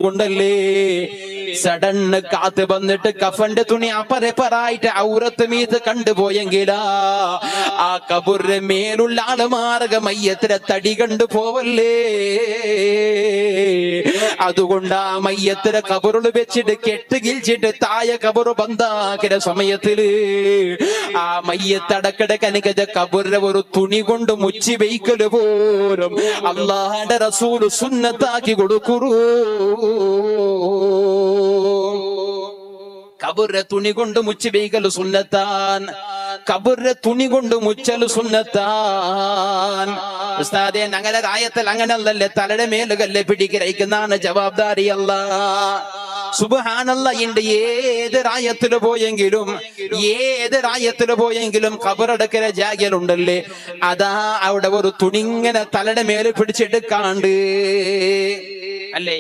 കൊണ്ടല്ലേ സഡന്ന് കാത്ത് വന്നിട്ട് കഫന്റെ തുണി അപ്പറപ്പറായിട്ട് ഔറത്ത് മീത് കണ്ടുപോയെങ്കിലാ ആ കബറിന്റെ മേലുള്ള ആളുമാർഗ മയ്യത്തിലെ തടി കണ്ടു പോവല്ലേ. അതുകൊണ്ട് ആ മയ്യത്തിലെ കബറുകൾ വെച്ചിട്ട് കെട്ട് കിഴിച്ചിട്ട് തായ കബറ് ബന്ധാക്കിയ സമയത്തില് ആ മയ്യത്തടക്കട കനകജ കബറിലെ ഒരു തുണി കൊണ്ട് മുച്ചി വെയ്ക്കല് പോലും അല്ലാഹുവിന്റെ റസൂൽ സുന്നത്താക്കി കൊടുക്കുറൂ. കബറിലെ തുണി കൊണ്ട് മുച്ചി വെയ്ക്കല് സുന്നത്താൻ, കബറിലെ തുണി കൊണ്ട് മുച്ചല് സുന്നത്താൻ. ഉസ്താദേ ഞങ്ങളുടെ ആയത്തിൽ അങ്ങനല്ലല്ലേ, തലയുടെ മേലുകല്ലേ പിടിക്കരയ്ക്കുന്നതാണ് ജവാബ്ദാരി അല്ല. സുബ്ഹാനല്ലാഹ്, ഇണ്ട് ഏത് രായത്തില് പോയെങ്കിലും ഖബറടക്കര ജാഗലുണ്ടല്ലേ, അതാ അവിടെ ഒരു തുണിങ്ങനെ തലയുടെ മേലെ പിടിച്ചെടുക്കാണ്ട് അല്ലേ.